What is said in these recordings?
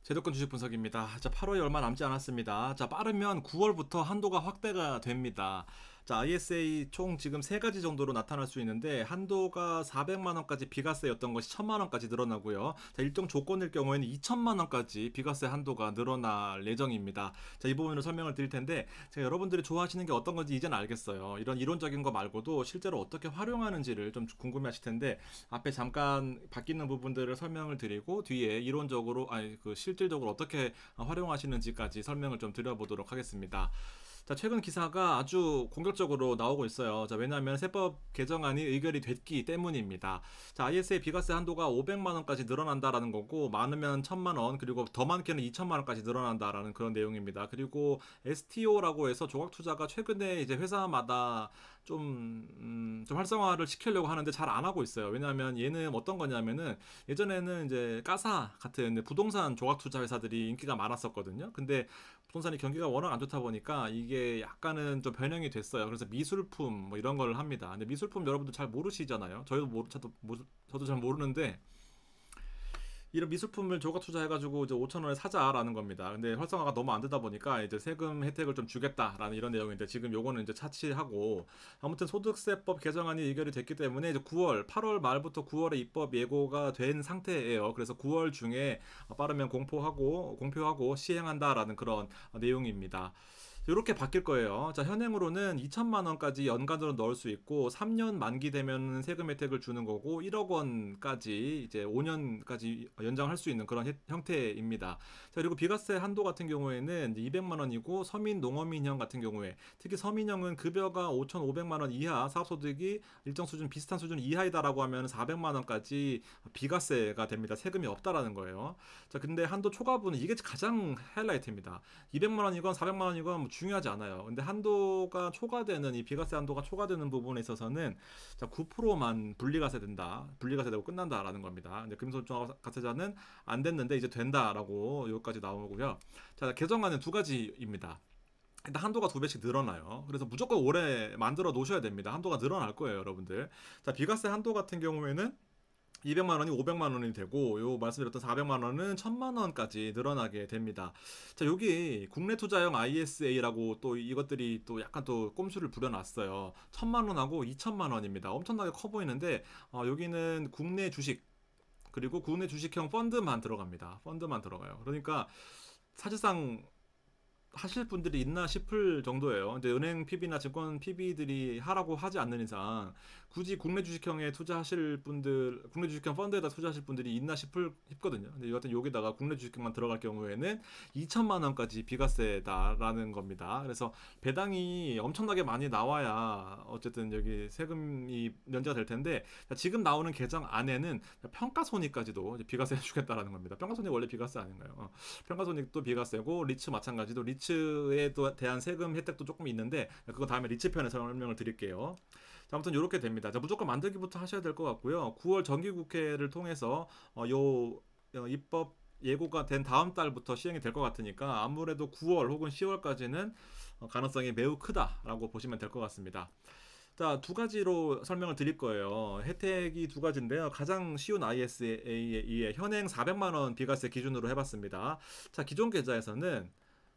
제도권 주식 분석입니다. 자, 8월이 얼마 남지 않았습니다. 자, 빠르면 9월부터 한도가 확대가 됩니다. 자, ISA 총 지금 세 가지 정도로 나타날 수 있는데 한도가 400만 원까지 비과세였던 것이 1000만 원까지 늘어나고요. 자, 일정 조건일 경우에는 2000만 원까지 비과세 한도가 늘어날 예정입니다. 자, 이 부분을 설명을 드릴 텐데 제가 여러분들이 좋아하시는 게 어떤 건지 이제는 알겠어요. 이런 이론적인 거 말고도 실제로 어떻게 활용하는지를 좀 궁금해하실 텐데 앞에 잠깐 바뀌는 부분들을 설명을 드리고 뒤에 이론적으로 실질적으로 어떻게 활용하시는지까지 설명을 좀 드려보도록 하겠습니다. 자, 최근 기사가 아주 공격적으로 나오고 있어요. 자, 왜냐하면 세법 개정안이 의결이 됐기 때문입니다. 자, ISA 비과세 한도가 500만 원까지 늘어난다라는 거고 많으면 1000만 원 그리고 더 많게는 2000만 원까지 늘어난다라는 그런 내용입니다. 그리고 STO라고 해서 조각 투자가 최근에 이제 회사마다 좀 활성화를 시키려고 하는데 잘 안 하고 있어요. 왜냐하면 얘는 어떤 거냐면은 예전에는 이제 까사 같은 부동산 조각 투자 회사들이 인기가 많았었거든요. 근데 부동산이 경기가 워낙 안 좋다 보니까 이게 약간은 좀 변형이 됐어요. 그래서 미술품 뭐 이런 걸 합니다. 근데 미술품 여러분들 잘 모르시잖아요. 저도 잘 모르는데 이런 미술품을 조각 투자해가지고 이제 5천 원에 사자라는 겁니다. 근데 활성화가 너무 안 되다 보니까 이제 세금 혜택을 좀 주겠다라는 이런 내용인데 지금 요거는 이제 차치하고 아무튼 소득세법 개정안이 의결이 됐기 때문에 이제 9월, 8월 말부터 9월에 입법 예고가 된 상태예요. 그래서 9월 중에 빠르면 공표하고 시행한다라는 그런 내용입니다. 이렇게 바뀔 거예요. 자, 현행으로는 2천만 원까지 연간으로 넣을 수 있고 3년 만기 되면 세금 혜택을 주는 거고 1억 원까지 이제 5년까지 연장할 수 있는 그런 형태입니다. 자, 그리고 비과세 한도 같은 경우에는 200만 원이고 서민 농어민형 같은 경우에 특히 서민형은 급여가 5,500만 원 이하 사업소득이 일정 수준 비슷한 수준 이하이다라고 하면 400만 원까지 비과세가 됩니다. 세금이 없다라는 거예요. 자, 근데 한도 초과분은 이게 가장 하이라이트입니다. 200만 원이건 400만 원이건 뭐 중요하지 않아요. 근데 한도가 초과되는 이 비과세 한도가 초과되는 부분에 있어서는 자, 9%만 분리과세 된다. 분리과세 되고 끝난다라는 겁니다. 근데 금손가세자는 안 됐는데 이제 된다라고 여기까지 나오고요. 자, 개정안은 두 가지입니다. 일단 한도가 두 배씩 늘어나요. 그래서 무조건 오래 만들어 놓으셔야 됩니다. 한도가 늘어날 거예요, 여러분들. 자, 비과세 한도 같은 경우에는 200만 원이 500만 원이 되고 요 말씀드렸던 400만 원은 1000만 원까지 늘어나게 됩니다. 자, 여기 국내 투자형 ISA라고 또 이것들이 또 약간 또 꼼수를 부려놨어요. 1000만 원하고 2000만 원입니다. 엄청나게 커 보이는데 여기는 국내 주식 그리고 국내 주식형 펀드만 들어갑니다. 펀드만 들어가요. 그러니까 사실상 하실 분들이 있나 싶을 정도예요. 근데 은행 PB나 증권 PB들이 하라고 하지 않는 이상 굳이 국내 주식형에 투자하실 분들, 국내 주식형 펀드에다 투자하실 분들이 있나 싶거든요. 근데 여하튼 여기다가 국내 주식형만 들어갈 경우에는 2천만 원까지 비과세다라는 겁니다. 그래서 배당이 엄청나게 많이 나와야 어쨌든 여기 세금이 면제가 될 텐데 지금 나오는 개정 안에는 평가손익까지도 비과세 해주겠다라는 겁니다. 평가손익 원래 비과세 아닌가요? 평가손익도 비과세고 리츠 마찬가지도 리츠에 대한 세금 혜택도 조금 있는데 그거 다음에 리츠 편에서 설명을 드릴게요. 자, 아무튼 이렇게 됩니다. 자, 무조건 만들기부터 하셔야 될 것 같고요. 9월 정기국회를 통해서 입법 예고가 된 다음 달부터 시행이 될 것 같으니까 아무래도 9월 혹은 10월까지는 가능성이 매우 크다라고 보시면 될 것 같습니다. 자, 두 가지로 설명을 드릴 거예요. 혜택이 두 가지인데요. 가장 쉬운 ISA의 현행 400만 원 비과세 기준으로 해봤습니다. 자, 기존 계좌에서는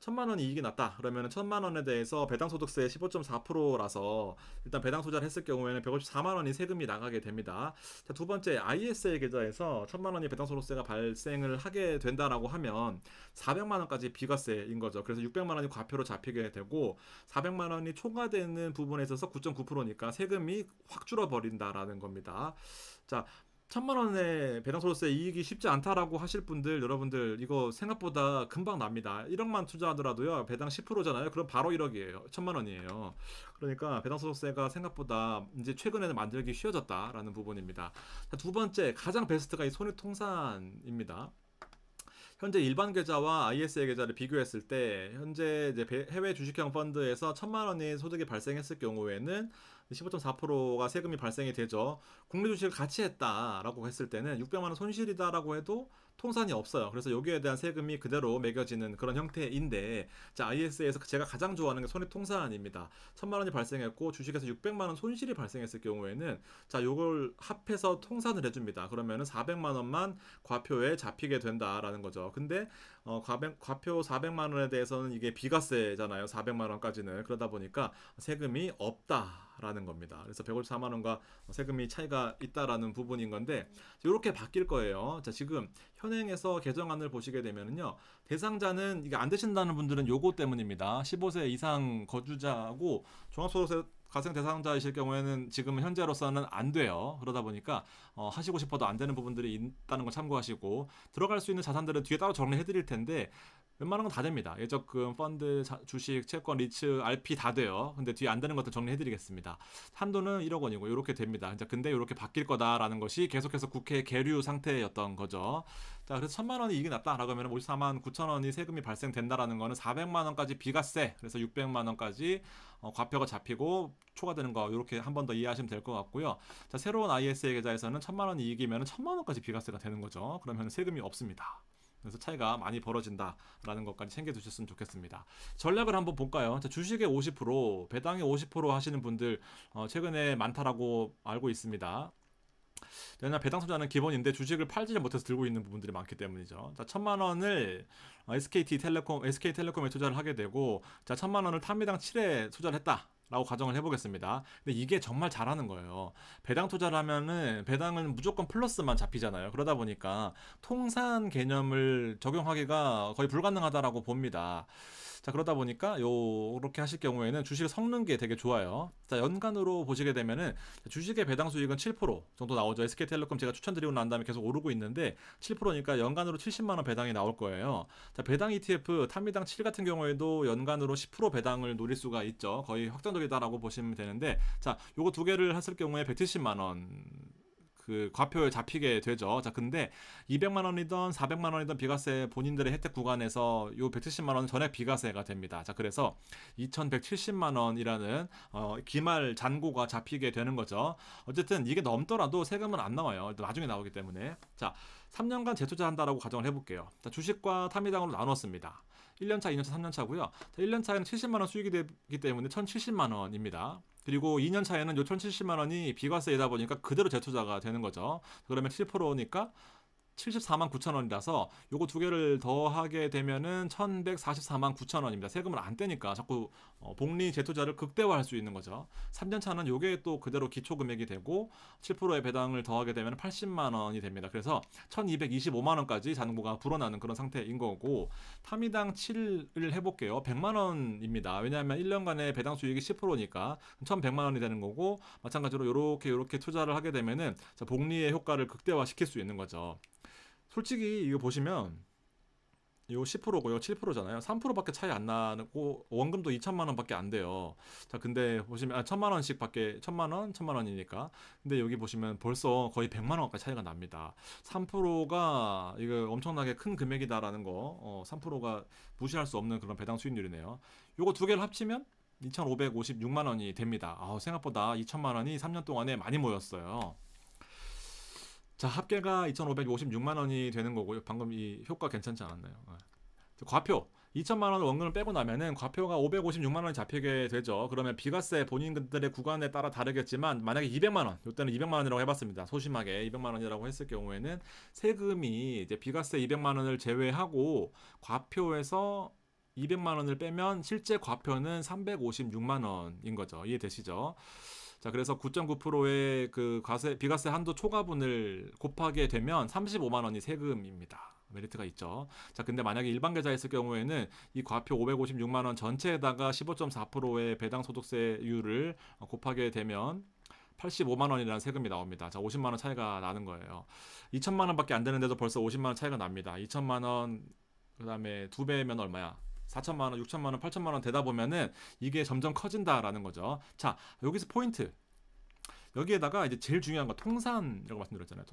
1000만 원이 이익이 났다. 그러면 1000만 원에 대해서 배당소득세 15.4%라서 일단 배당 투자를 했을 경우에는 154만 원이 세금이 나가게 됩니다. 자, 두 번째 ISA 계좌에서 1000만 원이 배당소득세가 발생을 하게 된다라고 하면 400만 원까지 비과세인 거죠. 그래서 600만 원이 과표로 잡히게 되고 400만 원이 초과되는 부분에 있어서 9.9%니까 세금이 확 줄어버린다라는 겁니다. 자, 1000만 원의 배당소득세 이익이 쉽지 않다라고 하실 분들 여러분들 이거 생각보다 금방 납니다. 1억만 투자하더라도요 배당 10%잖아요. 그럼 바로 1억이에요. 1000만 원이에요. 그러니까 배당소득세가 생각보다 이제 최근에는 만들기 쉬워졌다라는 부분입니다. 자, 두 번째 가장 베스트가 이 손익통산입니다. 현재 일반 계좌와 ISA 계좌를 비교했을 때 현재 이제 해외 주식형 펀드에서 1000만 원의 소득이 발생했을 경우에는 15.4%가 세금이 발생이 되죠. 국내 주식을 같이 했다라고 했을 때는 600만 원 손실이다라고 해도 통산이 없어요. 그래서 여기에 대한 세금이 그대로 매겨지는 그런 형태인데, 자, IS에서 제가 가장 좋아하는 게 손해통산입니다. 1,000만 원이 발생했고 주식에서 600만 원 손실이 발생했을 경우에는 자, 요걸 합해서 통산을 해줍니다. 그러면은 400만 원만 과표에 잡히게 된다라는 거죠. 근데 과표 400만 원에 대해서는 이게 비과세잖아요. 400만 원까지는. 그러다 보니까 세금이 없다라는 겁니다. 그래서 154만 원과 세금이 차이가 있다라는 부분인 건데, 이렇게 바뀔 거예요. 자, 지금 현행에서 개정안을 보시게 되면은요, 대상자는 이게 안 되신다는 분들은 요거 때문입니다. 15세 이상 거주자하고 종합소득세 가생 대상자이실 경우에는 지금 현재로서는 안 돼요. 그러다 보니까 하시고 싶어도 안 되는 부분들이 있다는 걸 참고하시고, 들어갈 수 있는 자산들은 뒤에 따로 정리해 드릴 텐데 웬만한 건 다 됩니다. 예적금, 펀드, 주식, 채권, 리츠, RP 다 돼요. 근데 뒤에 안 되는 것들 정리해 드리겠습니다. 한도는 1억 원이고 이렇게 됩니다. 근데 이렇게 바뀔 거다라는 것이 계속해서 국회 계류 상태였던 거죠. 자, 그래서 1,000만 원이 이게 낫다라고 하면 54만 9천 원이 세금이 발생된다라는 거는 400만 원까지 비과세, 그래서 600만 원까지 과표가 잡히고 초과되는 거, 이렇게 한 번 더 이해하시면 될 것 같고요. 자, 새로운 ISA 계좌에서는 1,000만 원이 이익이면 1,000만 원까지 비과세가 되는 거죠. 그러면 세금이 없습니다. 그래서 차이가 많이 벌어진다라는 것까지 챙겨두셨으면 좋겠습니다. 전략을 한번 볼까요? 자, 주식의 50%, 배당의 50% 하시는 분들 최근에 많다라고 알고 있습니다. 왜냐면 배당 투자는 기본인데 주식을 팔지를 못해서 들고 있는 부분들이 많기 때문이죠. 자, 1,000만 원을 SK텔레콤에 투자를 하게 되고, 자, 1,000만 원을 타미당 7에 투자를 했다 라고 가정을 해보겠습니다. 근데 이게 정말 잘하는 거예요. 배당 투자를 하면은 배당은 무조건 플러스만 잡히잖아요. 그러다 보니까 통산 개념을 적용하기가 거의 불가능하다라고 봅니다. 자, 그러다 보니까 요렇게 하실 경우에는 주식을 섞는 게 되게 좋아요. 자, 연간으로 보시게 되면은 주식의 배당 수익은 7% 정도 나오죠. SK텔레콤 제가 추천드리고 난 다음에 계속 오르고 있는데 7%니까 연간으로 70만 원 배당이 나올 거예요. 자, 배당 ETF 타미당 7 같은 경우에도 연간으로 10% 배당을 노릴 수가 있죠. 거의 확정적이다라고 보시면 되는데, 자, 요거 두 개를 했을 경우에 170만 원 그 과표에 잡히게 되죠. 자, 근데 200만 원이든 400만 원이든 비과세 본인들의 혜택 구간에서 요 170만 원은 전액 비과세가 됩니다. 자, 그래서 2,170만 원이라는 기말 잔고가 잡히게 되는 거죠. 어쨌든 이게 넘더라도 세금은 안 나와요. 나중에 나오기 때문에. 자, 3년간 재투자한다라고 가정을 해볼게요. 자, 주식과 타미당으로 나눴습니다. 1년차, 2년차, 3년차고요. 1년차에는 70만 원 수익이 되기 때문에 1,070만 원입니다. 그리고 2년 차에는 요 1,070만 원이 비과세이다 보니까 그대로 재투자가 되는 거죠. 그러면 7%니까 74만 9천 원이라서 요거 두 개를 더하게 되면은 1,144만 9천 원입니다. 세금을 안 떼니까 자꾸 복리 재투자를 극대화할 수 있는 거죠. 3년 차는 요게 또 그대로 기초 금액이 되고 7%의 배당을 더하게 되면 80만 원이 됩니다. 그래서 1,225만 원까지 잔고가 불어나는 그런 상태인 거고, 타미당 7을 해볼게요. 100만 원입니다. 왜냐하면 1년간의 배당 수익이 10%니까 1,100만 원이 되는 거고, 마찬가지로 요렇게 투자를 하게 되면은 복리의 효과를 극대화 시킬 수 있는 거죠. 솔직히 이거 보시면 요 10%고요 7%잖아요. 3%밖에 차이 안 나고 원금도 2천만 원밖에 안 돼요. 자, 근데 보시면 1,000만 원씩 밖에 1,000만 원, 1,000만 원이니까. 근데 여기 보시면 벌써 거의 100만 원까지 차이가 납니다. 3%가 이거 엄청나게 큰 금액이다라는 거. 3%가 무시할 수 없는 그런 배당 수익률이네요. 요거 두 개를 합치면 2,556만 원이 됩니다. 생각보다 2천만 원이 3년 동안에 많이 모였어요. 자, 합계가 2,556만 원이 되는 거고요. 방금 이 효과 괜찮지 않았나요? 과표 2천만 원 원금을 빼고 나면은 과표가 556만 원이 잡히게 되죠. 그러면 비과세 본인들의 구간에 따라 다르겠지만, 만약에 200만 원, 이때는 200만 원이라고 해봤습니다. 소심하게 200만 원이라고 했을 경우에는 세금이 이제 비과세 200만 원을 제외하고 과표에서 200만 원을 빼면 실제 과표는 356만 원인 거죠. 이해되시죠? 자, 그래서 9.9%의 그 비과세 한도 초과분을 곱하게 되면 35만 원이 세금입니다. 메리트가 있죠. 자, 근데 만약에 일반 계좌에 있을 경우에는 이 과표 556만 원 전체에다가 15.4%의 배당 소득세율을 곱하게 되면 85만 원이라는 세금이 나옵니다. 자, 50만 원 차이가 나는 거예요. 2천만 원밖에 안 되는데도 벌써 50만 원 차이가 납니다. 2천만 원 그다음에 2배면 얼마야? 4천만 원, 6천만 원, 8천만 원 되다 보면은 이게 점점 커진다라는 거죠. 자, 여기서 포인트. 여기에다가 이제 제일 중요한 거 통산이라고 말씀드렸잖아요.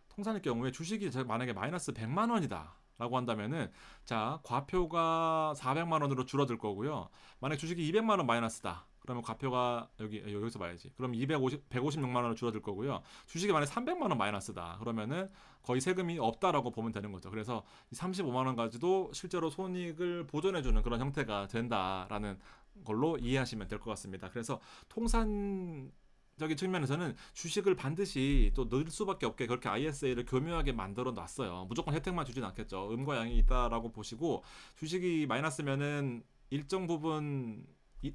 통산의 경우에 주식이 만약에 마이너스 100만 원이다 라고 한다면은, 자, 과표가 400만 원으로 줄어들 거고요. 만약 주식이 200만 원 마이너스다. 그러면 과표가 여기서 봐야지. 그럼 156만 원으로 줄어들 거고요. 주식이 만약에 300만 원 마이너스다. 그러면은 거의 세금이 없다라고 보면 되는 거죠. 그래서 35만 원 가지도 실제로 손익을 보존해주는 그런 형태가 된다라는 걸로 이해하시면 될 것 같습니다. 그래서 통산적인 측면에서는 주식을 반드시 또 넣을 수밖에 없게 그렇게 ISA를 교묘하게 만들어 놨어요. 무조건 혜택만 주진 않겠죠. 음과 양이 있다라고 보시고 주식이 마이너스면은 일정 부분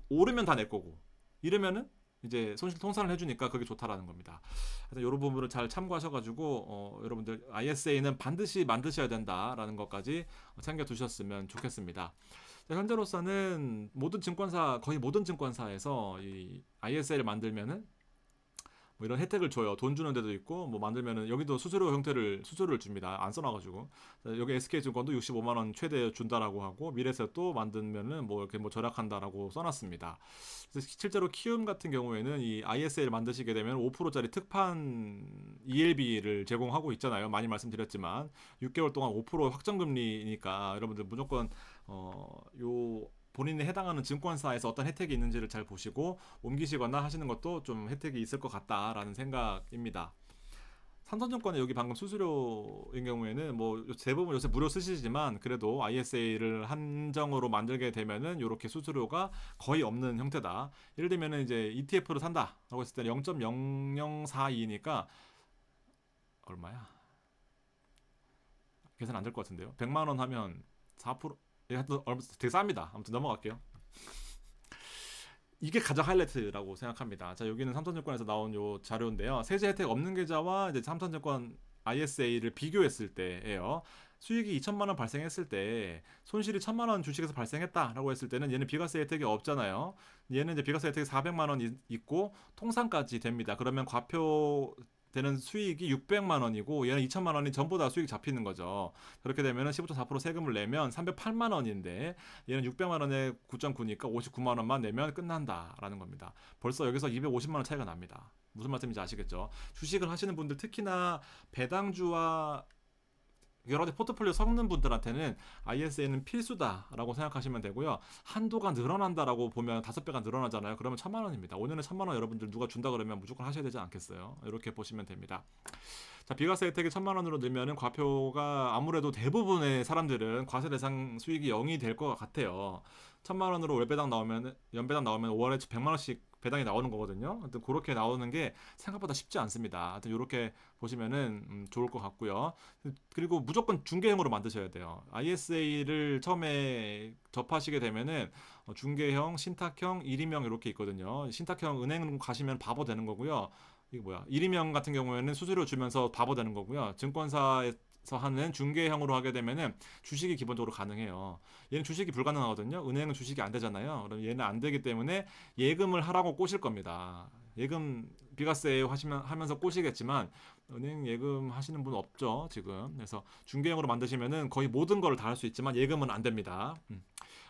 오르면 다 내 거고 이러면은 이제 손실 통산을 해주니까 그게 좋다라는 겁니다. 그래서 이런 부분을 잘 참고하셔가지고 여러분들 ISA는 반드시 만드셔야 된다라는 것까지 챙겨 두셨으면 좋겠습니다. 자, 현재로서는 거의 모든 증권사에서 이 ISA를 만들면은 뭐 이런 혜택을 줘요. 돈 주는 데도 있고 뭐 만들면은 여기도 수수료를 줍니다. 안 써놔가지고 여기 SK증권도 65만 원 최대 준다라고 하고 미래에셋도 만들면은 뭐 이렇게 뭐 절약한다라고 써놨습니다. 그래서 실제로 키움 같은 경우에는 이 ISA를 만드시게 되면 5%짜리 특판 ELB를 제공하고 있잖아요. 많이 말씀드렸지만 6개월 동안 5% 확정금리니까 여러분들 무조건 요 본인에 해당하는 증권사에서 어떤 혜택이 있는지를 잘 보시고 옮기시거나 하시는 것도 좀 혜택이 있을 것 같다라는 생각입니다. 삼성증권의 여기 방금 수수료인 경우에는 뭐 대부분 요새 무료 쓰시지만 그래도 ISA를 한정으로 만들게 되면은 이렇게 수수료가 거의 없는 형태다. 예를 들면은 이제 ETF를 산다라고 했을 때 0.0042니까 얼마야? 계산 안 될 것 같은데요. 100만 원 하면 4% 하여튼 되게 쌉니다. 아무튼 넘어갈게요. 이게 가장 하이라이트라고 생각합니다. 자, 여기는 삼성증권에서 나온 요 자료인데요. 세제 혜택 없는 계좌와 이제 삼성증권 ISA를 비교했을 때예요. 수익이 2천만 원 발생했을 때 손실이 1천만 원 주식에서 발생했다라고 했을 때는 얘는 비과세 혜택이 없잖아요. 얘는 이제 비과세 혜택이 400만 원 있고 통상까지 됩니다. 그러면 과표 되는 수익이 600만 원이고 얘는 2천만 원이 전부 다 수익이 잡히는 거죠. 그렇게 되면 15.4% 세금을 내면 308만 원인데 얘는 600만 원에 9.9니까 59만 원만 내면 끝난다라는 겁니다. 벌써 여기서 250만 원 차이가 납니다. 무슨 말씀인지 아시겠죠? 주식을 하시는 분들 특히나 배당주와 여러 가지 포트폴리오 섞는 분들한테는 ISA는 필수다라고 생각하시면 되고요. 한도가 늘어난다라고 보면 5배가 늘어나잖아요. 그러면 1,000만 원입니다. 5년에 1,000만 원 여러분들 누가 준다 그러면 무조건 하셔야 되지 않겠어요? 이렇게 보시면 됩니다. 자, 비과세 혜택이 1,000만 원으로 늘면은 과표가 아무래도 대부분의 사람들은 과세 대상 수익이 0이 될 것 같아요. 1,000만 원으로 월배당 나오면 연배당 나오면 5월에 100만 원씩 배당이 나오는 거거든요. 하여튼 그렇게 나오는 게 생각보다 쉽지 않습니다. 하여튼 이렇게 보시면은 좋을 것 같고요. 그리고 무조건 중개형으로 만드셔야 돼요. ISA를 처음에 접하시게 되면은 중개형, 신탁형, 일임형 이렇게 있거든요. 신탁형 은행 가시면 바보 되는 거고요. 이게 뭐야? 일임형 같은 경우에는 수수료 주면서 바보 되는 거고요. 증권사에서 하는 중개형으로 하게 되면은 주식이 기본적으로 가능해요. 얘는 주식이 불가능하거든요. 은행은 주식이 안 되잖아요. 그럼 얘는 안 되기 때문에 예금을 하라고 꼬실 겁니다. 예금 비과세 하면서 꼬시겠지만 은행 예금 하시는 분 없죠 지금. 그래서 중개형으로 만드시면은 거의 모든 걸 다 할 수 있지만 예금은 안 됩니다.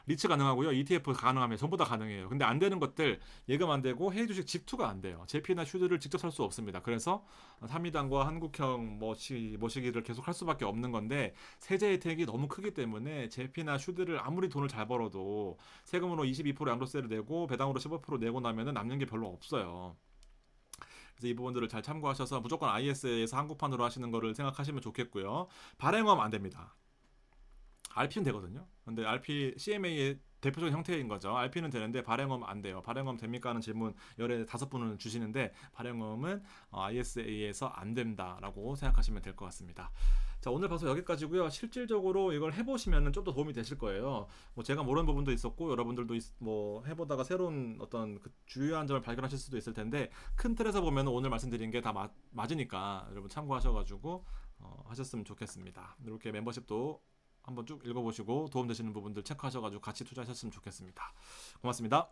리츠 가능하고요. ETF 가능하면 전부 다 가능해요. 근데 안 되는 것들 예금 안 되고 해외 주식 직투가 안 돼요. 제피나 슈드를 직접 살 수 없습니다. 그래서 삼이당과 한국형 모시기를 계속 할 수밖에 없는 건데 세제 혜택이 너무 크기 때문에 제피나 슈드를 아무리 돈을 잘 벌어도 세금으로 22% 양도세를 내고 배당으로 15% 내고 나면은 남는 게 별로 없어요. 그래서 이 부분들을 잘 참고하셔서 무조건 IS에서 한국판으로 하시는 거를 생각하시면 좋겠고요. 발행업 안 됩니다. RP는 되거든요. 근데 RP CMA의 대표적인 형태인 거죠. RP는 되는데 발행업 안 돼요. 발행업 됩니까 하는 질문 열에 5분을 주시는데 발행업은 ISA에서 안 된다라고 생각하시면 될 것 같습니다. 자, 오늘 방송 여기까지고요. 실질적으로 이걸 해보시면 좀 더 도움이 되실 거예요. 뭐 제가 모르는 부분도 있었고 여러분들도 뭐 해보다가 새로운 어떤 그 주요한 점을 발견하실 수도 있을 텐데 큰 틀에서 보면 오늘 말씀드린 게 다 맞으니까 여러분 참고하셔가지고 하셨으면 좋겠습니다. 이렇게 멤버십도 한번 쭉 읽어보시고 도움되시는 부분들 체크하셔가지고 같이 투자하셨으면 좋겠습니다. 고맙습니다.